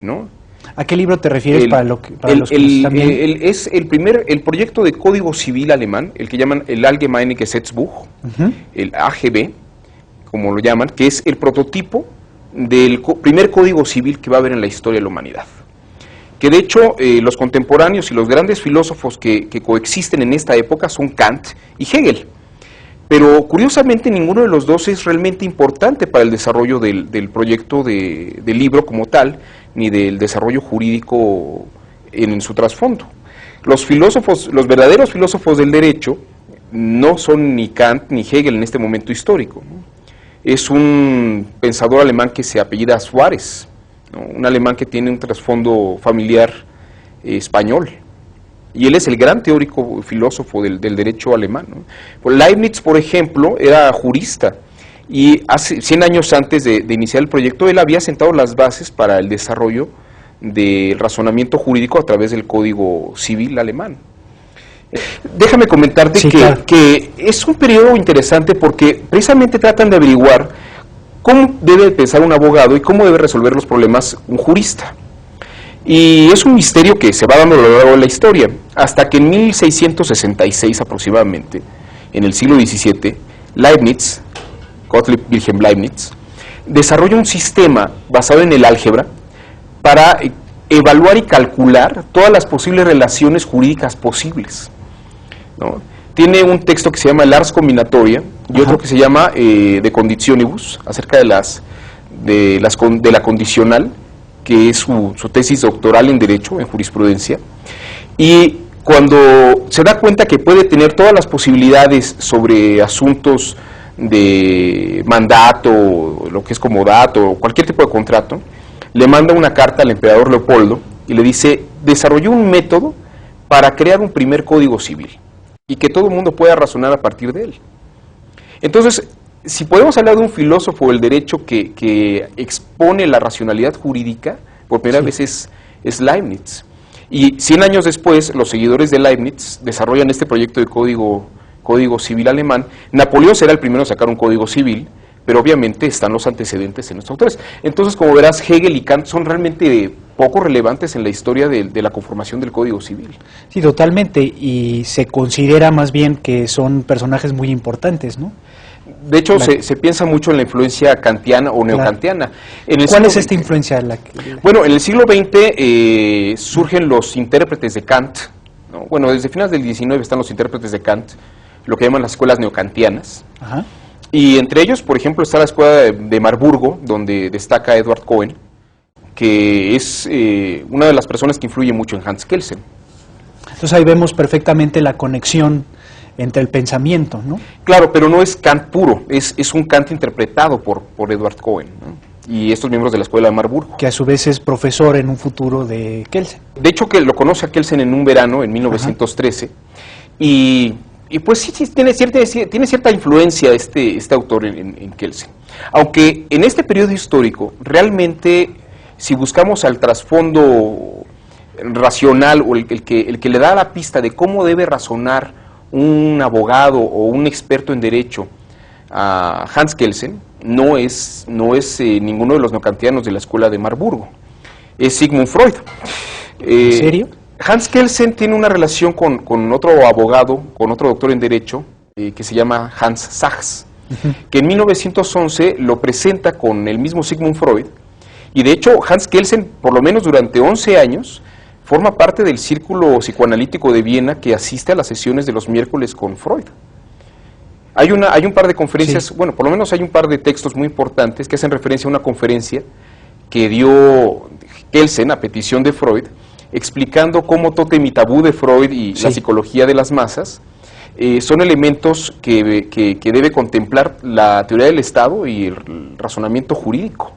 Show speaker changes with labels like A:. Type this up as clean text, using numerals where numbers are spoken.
A: ¿no?
B: ¿A qué libro te refieres para los que nos están viendo?
A: Es el proyecto de Código Civil alemán, el que llaman el Allgemeine Gesetzbuch, el AGB, como lo llaman, que es el prototipo del primer código civil que va a haber en la historia de la humanidad. Que de hecho los contemporáneos y los grandes filósofos que coexisten en esta época son Kant y Hegel. Pero curiosamente ninguno de los dos es realmente importante para el desarrollo del proyecto del libro como tal, ni del desarrollo jurídico en su trasfondo. Los verdaderos filósofos del derecho no son ni Kant ni Hegel en este momento histórico, ¿no? Es un pensador alemán que se apellida Suárez, ¿no? Un alemán que tiene un trasfondo familiar español. Y él es el gran teórico filósofo del derecho alemán, ¿no? Pues Leibniz, por ejemplo, era jurista y hace 100 años antes de iniciar el proyecto, él había sentado las bases para el desarrollo del razonamiento jurídico a través del Código Civil alemán. Déjame comentarte que es un periodo interesante porque precisamente tratan de averiguar cómo debe pensar un abogado y cómo debe resolver los problemas un jurista. Y es un misterio que se va dando a lo largo de la historia, hasta que en 1666 aproximadamente, en el siglo XVII, Leibniz, Gottlieb Wilhelm Leibniz, desarrolla un sistema basado en el álgebra para evaluar y calcular todas las posibles relaciones jurídicas posibles, ¿no? Tiene un texto que se llama el Ars Combinatoria y otro que se llama De Conditionibus, acerca de la condicional, que es su tesis doctoral en Derecho, en Jurisprudencia, y cuando se da cuenta que puede tener todas las posibilidades sobre asuntos de mandato, lo que es comodato, o cualquier tipo de contrato, le manda una carta al emperador Leopoldo y le dice, desarrolló un método para crear un primer código civil y que todo el mundo pueda razonar a partir de él. Entonces, si podemos hablar de un filósofo del derecho que expone la racionalidad jurídica, por primera vez es Leibniz. Y 100 años después, los seguidores de Leibniz desarrollan este proyecto de código civil alemán. Napoleón será el primero a sacar un código civil, pero obviamente están los antecedentes en estos autores. Entonces, como verás, Hegel y Kant son realmente poco relevantes en la historia de la conformación del Código Civil.
B: Sí, totalmente, y se considera más bien que son personajes muy importantes, ¿no?
A: De hecho, se piensa mucho en la influencia kantiana o neokantiana.
B: ¿Cuál es esta influencia?
A: Bueno, en el siglo XX surgen los intérpretes de Kant, ¿no? Bueno, desde finales del XIX están los intérpretes de Kant, lo que llaman las escuelas neokantianas.
B: Ajá.
A: Y entre ellos, por ejemplo, está la escuela de Marburgo, donde destaca Edward Cohen, que es una de las personas que influye mucho en Hans Kelsen.
B: Entonces ahí vemos perfectamente la conexión entre el pensamiento, ¿no?
A: Claro, pero no es Kant puro, es un Kant interpretado por Edward Cohen, ¿no? Y estos miembros de la escuela de Marburgo. Que
B: a su vez es profesor en un futuro de Kelsen.
A: De hecho, que lo conoce a Kelsen en un verano, en 1913, y pues sí tiene cierta influencia este autor en Kelsen. Aunque en este periodo histórico, realmente, si buscamos al trasfondo racional o el que le da la pista de cómo debe razonar un abogado o un experto en derecho a Hans Kelsen, no es ninguno de los neokantianos de la escuela de Marburgo, es Sigmund Freud.
B: ¿En serio?
A: Hans Kelsen tiene una relación con otro abogado, con otro doctor en derecho, que se llama Hans Sachs, que en 1911 lo presenta con el mismo Sigmund Freud, y de hecho Hans Kelsen, por lo menos durante 11 años, forma parte del círculo psicoanalítico de Viena que asiste a las sesiones de los miércoles con Freud. Hay un par de conferencias, bueno, por lo menos hay un par de textos muy importantes que hacen referencia a una conferencia que dio Kelsen a petición de Freud, explicando cómo Totem y Tabú de Freud y la psicología de las masas son elementos que debe contemplar la teoría del Estado y el razonamiento jurídico.